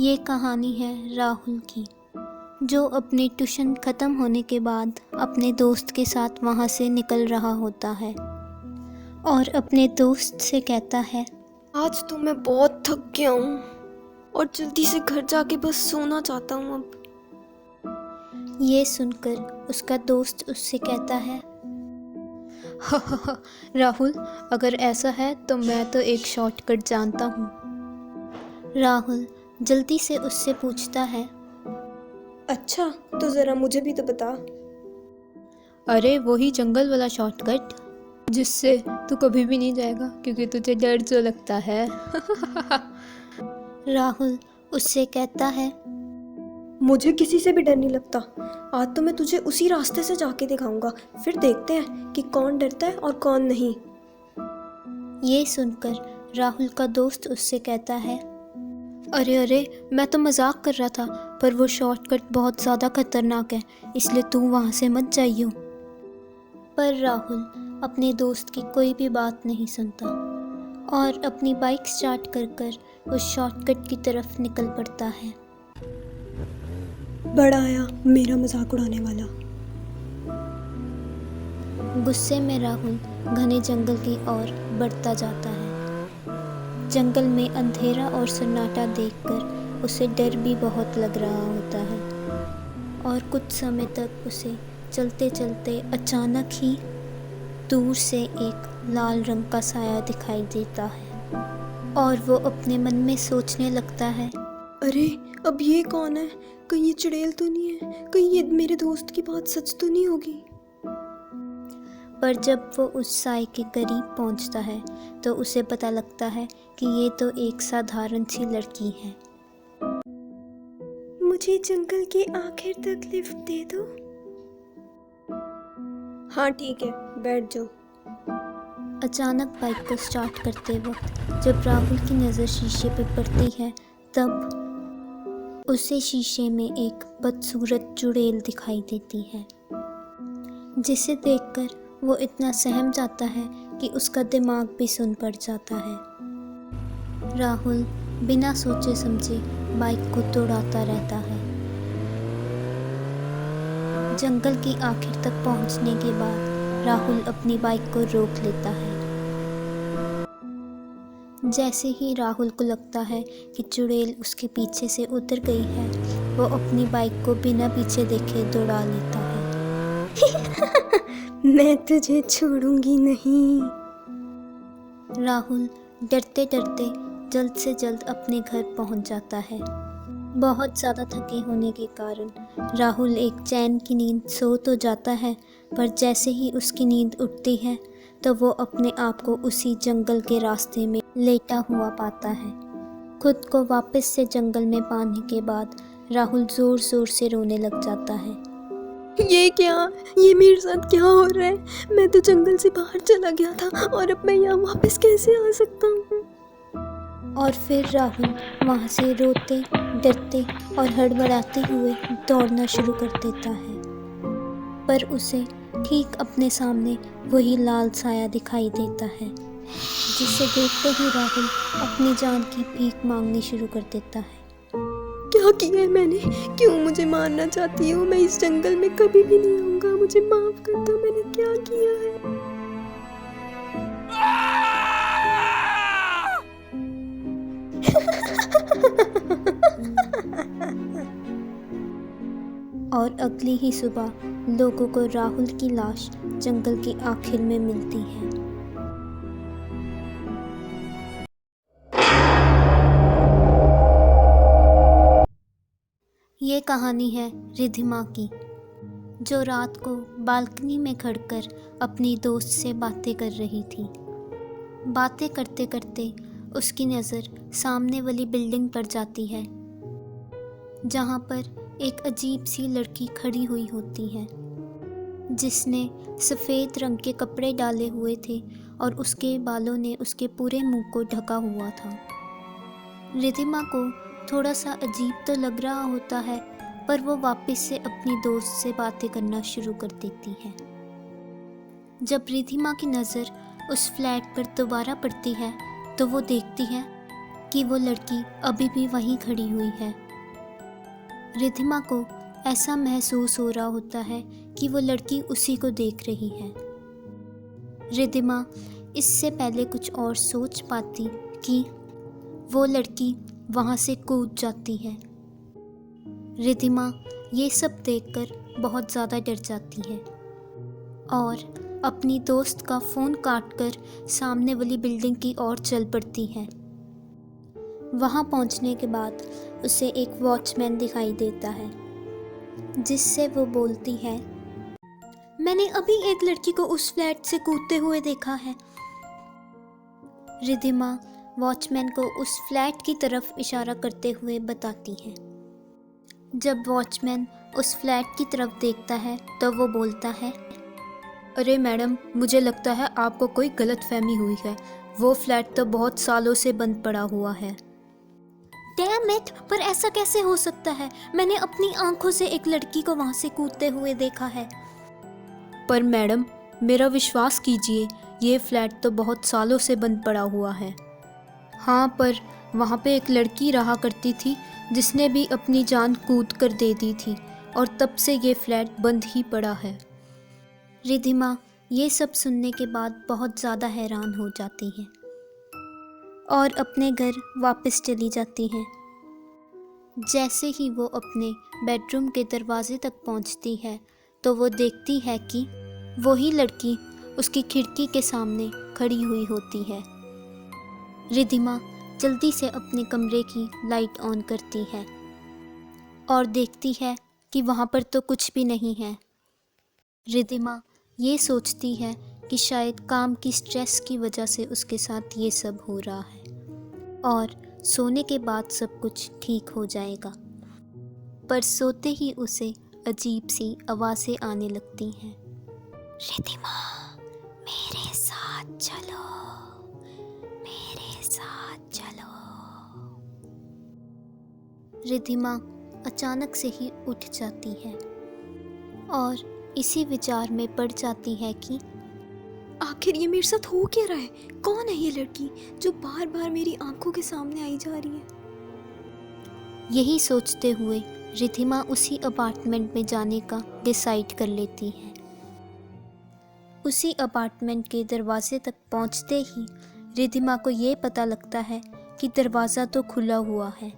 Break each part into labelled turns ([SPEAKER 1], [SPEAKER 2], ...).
[SPEAKER 1] ये कहानी है राहुल की, जो अपनी ट्यूशन ख़त्म होने के बाद अपने दोस्त के साथ वहाँ से निकल रहा होता है और अपने दोस्त से कहता है,
[SPEAKER 2] आज तो मैं बहुत थक गया हूँ और जल्दी से घर जाके बस सोना चाहता हूँ अब।
[SPEAKER 1] ये सुनकर उसका दोस्त उससे कहता है,
[SPEAKER 3] राहुल, अगर ऐसा है तो मैं तो एक शॉर्टकट जानता हूँ।
[SPEAKER 1] राहुल जल्दी से उससे पूछता है,
[SPEAKER 2] अच्छा, तो ज़रा मुझे भी तो बता।
[SPEAKER 3] अरे वही जंगल वाला शॉर्टकट जिससे तू कभी भी नहीं जाएगा क्योंकि तुझे डर जो लगता है।
[SPEAKER 1] राहुल उससे कहता है,
[SPEAKER 2] मुझे किसी से भी डर नहीं लगता। आज तो मैं तुझे उसी रास्ते से जाके दिखाऊंगा, फिर देखते हैं कि कौन डरता है और कौन नहीं।
[SPEAKER 1] ये सुनकर राहुल का दोस्त उससे कहता है,
[SPEAKER 3] अरे मैं तो मजाक कर रहा था, पर वो शॉर्टकट बहुत ज़्यादा खतरनाक है, इसलिए तू वहाँ से मत जाइयो।
[SPEAKER 1] पर राहुल अपने दोस्त की कोई भी बात नहीं सुनता और अपनी बाइक स्टार्ट कर उस शॉर्टकट की तरफ निकल पड़ता है।
[SPEAKER 2] बड़ा आया मेरा मजाक उड़ाने वाला।
[SPEAKER 1] गुस्से में राहुल घने जंगल की ओर बढ़ता जाता है। जंगल में अंधेरा और सन्नाटा देखकर उसे डर भी बहुत लग रहा होता है और कुछ समय तक उसे चलते चलते अचानक ही दूर से एक लाल रंग का साया दिखाई देता है और वो अपने मन में सोचने लगता है,
[SPEAKER 2] अरे अब ये कौन है? कहीं ये चुड़ैल तो नहीं है? कहीं ये मेरे दोस्त की बात सच तो नहीं होगी?
[SPEAKER 1] पर जब वो उस साए के करीब पहुंचता है तो उसे पता लगता है कि ये तो एक साधारण सी लड़की है।
[SPEAKER 2] मुझे जंगल के आखिर तक लिफ्ट दे दो। हाँ ठीक है, बैठ जाओ।
[SPEAKER 1] अचानक बाइक को स्टार्ट करते वक्त जब राहुल की नज़र शीशे पर पड़ती है तब उसे शीशे में एक बदसूरत चुड़ैल दिखाई देती है, जिसे देखकर वो इतना सहम जाता है कि उसका दिमाग भी सुन पड़ जाता है। राहुल बिना सोचे समझे बाइक को दौड़ाता रहता है। जंगल की आखिर तक पहुंचने के बाद राहुल अपनी बाइक को रोक लेता है। जैसे ही राहुल को लगता है कि चुड़ैल उसके पीछे से उतर गई है, वो अपनी बाइक को बिना पीछे देखे दौड़ा लेता है।
[SPEAKER 2] मैं तुझे छोड़ूंगी नहीं।
[SPEAKER 1] राहुल डरते डरते जल्द से जल्द अपने घर पहुंच जाता है। बहुत ज़्यादा थके होने के कारण राहुल एक चैन की नींद सो तो जाता है, पर जैसे ही उसकी नींद उठती है तो वो अपने आप को उसी जंगल के रास्ते में लेटा हुआ पाता है। खुद को वापस से जंगल में पाने के बाद राहुल ज़ोर ज़ोर से रोने लग जाता है।
[SPEAKER 2] ये क्या? ये मेरे साथ क्या हो रहा है? मैं तो जंगल से बाहर चला गया था और अब मैं यहाँ वापस कैसे आ सकता हूँ?
[SPEAKER 1] और फिर राहुल वहाँ से रोते डरते और हड़बड़ाते हुए दौड़ना शुरू कर देता है, पर उसे ठीक अपने सामने वही लाल साया दिखाई देता है, जिसे देखते ही राहुल अपनी जान की भीख मांगनी शुरू कर देता है।
[SPEAKER 2] क्या किया है मैंने? क्यों मुझे मारना चाहती हो? मैं इस जंगल में कभी भी नहीं आऊंगा। मुझे माफ कर दो, मैंने क्या किया है?
[SPEAKER 1] और अगली ही सुबह लोगों को राहुल की लाश जंगल की आखिर में मिलती है। ये कहानी है रिधिमा की, जो रात को बालकनी में खड़कर अपनी दोस्त से बातें कर रही थी। बातें करते करते उसकी नज़र सामने वाली बिल्डिंग पर जाती है, जहाँ पर एक अजीब सी लड़की खड़ी हुई होती है, जिसने सफ़ेद रंग के कपड़े डाले हुए थे और उसके बालों ने उसके पूरे मुंह को ढका हुआ था। रिधिमा को थोड़ा सा अजीब तो लग रहा होता है, पर वो वापस से अपनी दोस्त से बातें करना शुरू कर देती है। जब रिधिमा की नज़र उस फ्लैट पर दोबारा पड़ती है तो वो देखती है कि वो लड़की अभी भी वहीं खड़ी हुई है। रिद्धिमा को ऐसा महसूस हो रहा होता है कि वो लड़की उसी को देख रही है। रिद्धिमा इससे पहले कुछ और सोच पाती कि वो लड़की वहाँ से कूद जाती है। रिद्धिमा ये सब देखकर बहुत ज़्यादा डर जाती है और अपनी दोस्त का फ़ोन काटकर सामने वाली बिल्डिंग की ओर चल पड़ती है। वहाँ पहुँचने के बाद उसे एक वॉचमैन दिखाई देता है, जिससे वो बोलती है, मैंने अभी एक लड़की को उस फ्लैट से कूदते हुए देखा है। रिद्धिमा वॉचमैन को उस फ्लैट की तरफ इशारा करते हुए बताती है। जब वॉचमैन उस फ्लैट की तरफ देखता है तो वो बोलता है,
[SPEAKER 3] अरे मैडम, मुझे लगता है आपको कोई गलतफहमी हुई है। वो फ्लैट तो बहुत सालों से बंद पड़ा हुआ है।
[SPEAKER 1] डैम इट, पर ऐसा कैसे हो सकता है? मैंने अपनी आंखों से एक लड़की को वहाँ से कूदते हुए देखा है।
[SPEAKER 3] पर मैडम, मेरा विश्वास कीजिए, ये फ्लैट तो बहुत सालों से बंद पड़ा हुआ है। हाँ, पर वहाँ पे एक लड़की रहा करती थी जिसने भी अपनी जान कूद कर दे दी थी, और तब से ये फ्लैट बंद ही पड़ा है।
[SPEAKER 1] रिद्धिमा ये सब सुनने के बाद बहुत ज़्यादा हैरान हो जाती है और अपने घर वापस चली जाती है। जैसे ही वो अपने बेडरूम के दरवाजे तक पहुंचती है तो वो देखती है कि वही लड़की उसकी खिड़की के सामने खड़ी हुई होती है। रिद्धिमा जल्दी से अपने कमरे की लाइट ऑन करती है और देखती है कि वहाँ पर तो कुछ भी नहीं है। रिद्धिमा ये सोचती है कि शायद काम की स्ट्रेस की वजह से उसके साथ ये सब हो रहा है और सोने के बाद सब कुछ ठीक हो जाएगा। पर सोते ही उसे अजीब सी आवाज़ें आने लगती हैं। रिद्धिमा, मेरे साथ चलो, मेरे साथ चलो। रिद्धिमा अचानक से ही उठ जाती है और इसी विचार में पड़ जाती है कि
[SPEAKER 2] आखिर ये मेरे साथ हो क्या रहा है? कौन है ये लड़की जो बार बार मेरी आंखों के सामने आई जा रही है?
[SPEAKER 1] यही सोचते हुए रिद्धिमा उसी अपार्टमेंट में जाने का डिसाइड कर लेती है। उसी अपार्टमेंट के दरवाजे तक पहुंचते ही रिद्धिमा को ये पता लगता है कि दरवाज़ा तो खुला हुआ है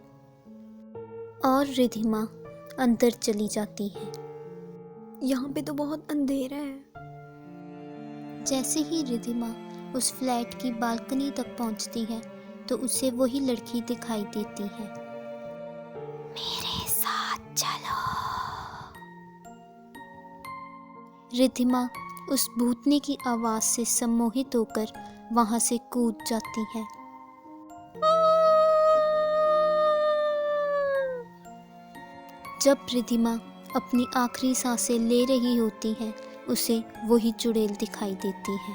[SPEAKER 1] और रिद्धिमा अंदर चली जाती है।
[SPEAKER 2] यहाँ पे तो बहुत अंधेरा है।
[SPEAKER 1] जैसे ही रिद्धिमा उस फ्लैट की बालकनी तक पहुंचती है तो उसे वही लड़की दिखाई देती है। मेरे साथ चलो। रिद्धिमा उस भूतनी की आवाज़ से सम्मोहित होकर वहाँ से कूद जाती है। जब रिद्धिमा अपनी आखिरी सांसें ले रही होती है उसे वही चुड़ैल दिखाई देती है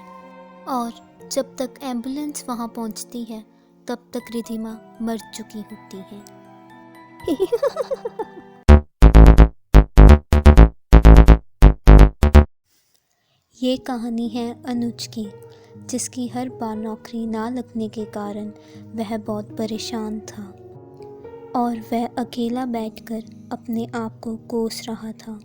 [SPEAKER 1] और जब तक एम्बुलेंस वहाँ पहुँचती है तब तक रिद्धिमा मर चुकी होती है। ये कहानी है अनुज की, जिसकी हर बार नौकरी ना लगने के कारण वह बहुत परेशान था और वह अकेला बैठकर अपने आप को कोस रहा था।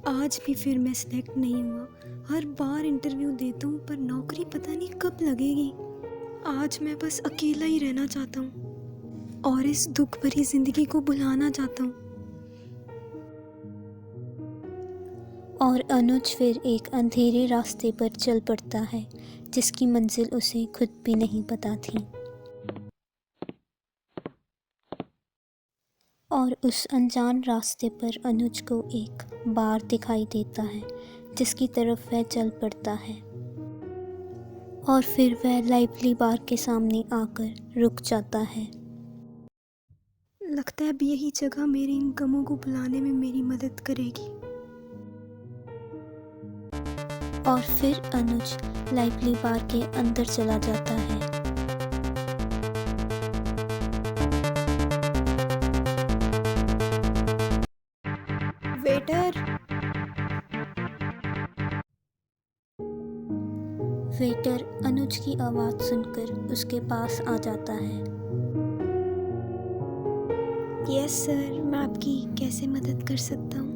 [SPEAKER 2] आज भी फिर मैं सिलेक्ट नहीं हुआ। हर बार इंटरव्यू देता हूँ पर नौकरी पता नहीं कब लगेगी। आज मैं बस अकेला ही रहना चाहता हूँ और इस दुख भरी जिंदगी को भुलाना चाहता हूँ।
[SPEAKER 1] और अनुज फिर एक अंधेरे रास्ते पर चल पड़ता है जिसकी मंजिल उसे खुद भी नहीं पता थी। और उस अनजान रास्ते पर अनुज को एक बार दिखाई देता है जिसकी तरफ वह चल पड़ता है और फिर वह लाइवली बार के सामने आकर रुक जाता है।
[SPEAKER 2] लगता है अब यही जगह मेरे इन गमों को भुलाने में मेरी मदद करेगी।
[SPEAKER 1] और फिर अनुज लाइवली बार के अंदर चला जाता है।
[SPEAKER 2] वेटर,
[SPEAKER 1] वेटर अनुज की की आवाज़ सुनकर उसके पास आ जाता है।
[SPEAKER 2] यस सर, मैं आपकी कैसे मदद कर सकता हूँ?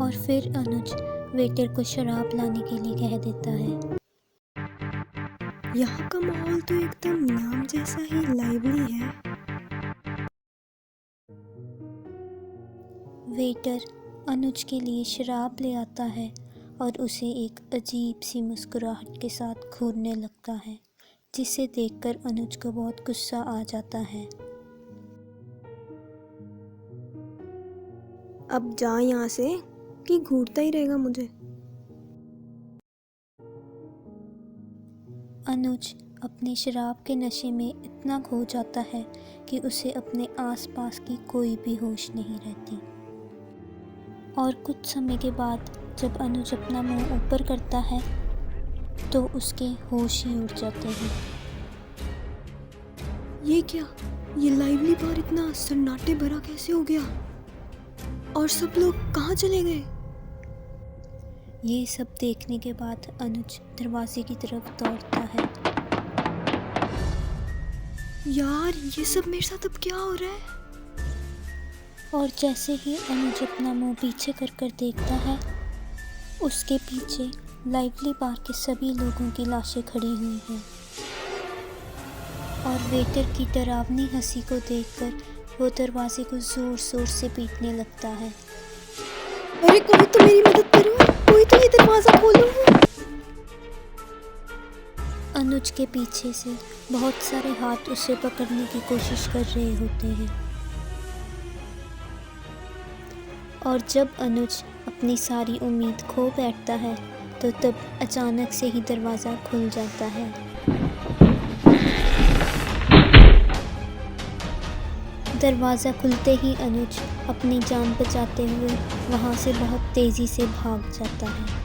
[SPEAKER 1] और फिर अनुज वेटर को शराब लाने के लिए कह देता है।
[SPEAKER 2] यहाँ का माहौल तो एकदम नाम जैसा ही लाइवली है।
[SPEAKER 1] वेटर अनुज के लिए शराब ले आता है और उसे एक अजीब सी मुस्कुराहट के साथ घूरने लगता है, जिसे देखकर अनुज को बहुत गुस्सा आ जाता है।
[SPEAKER 2] अब जा यहाँ से कि घूरता ही रहेगा मुझे।
[SPEAKER 1] अनुज अपने शराब के नशे में इतना खो जाता है कि उसे अपने आसपास की कोई भी होश नहीं रहती। और कुछ समय के बाद जब अनुज अपना मुंह ऊपर करता है तो उसके होश ही उड़ जाते हैं।
[SPEAKER 2] ये क्या? ये लाइवली बार इतना सन्नाटे भरा कैसे हो गया? और सब लोग कहाँ चले गए?
[SPEAKER 1] ये सब देखने के बाद अनुज दरवाजे की तरफ दौड़ता है।
[SPEAKER 2] यार, ये सब मेरे साथ अब क्या हो रहा है?
[SPEAKER 1] और जैसे ही अनुज अपना मुंह पीछे कर कर देखता है, उसके पीछे लाइवली बार के सभी लोगों की लाशें खड़ी हुई हैं। और वेटर की डरावनी हंसी को देखकर वो दरवाजे को जोर जोर से पीटने लगता है।
[SPEAKER 2] अरे कोई तो मेरी मदद करो, कोई तो ये दरवाजा खोलो।
[SPEAKER 1] अनुज के पीछे से बहुत सारे हाथ उसे पकड़ने की कोशिश कर रहे होते हैं। और जब अनुज अपनी सारी उम्मीद खो बैठता है तो तब अचानक से ही दरवाज़ा खुल जाता है। दरवाज़ा खुलते ही अनुज अपनी जान बचाते हुए वहाँ से बहुत तेज़ी से भाग जाता है।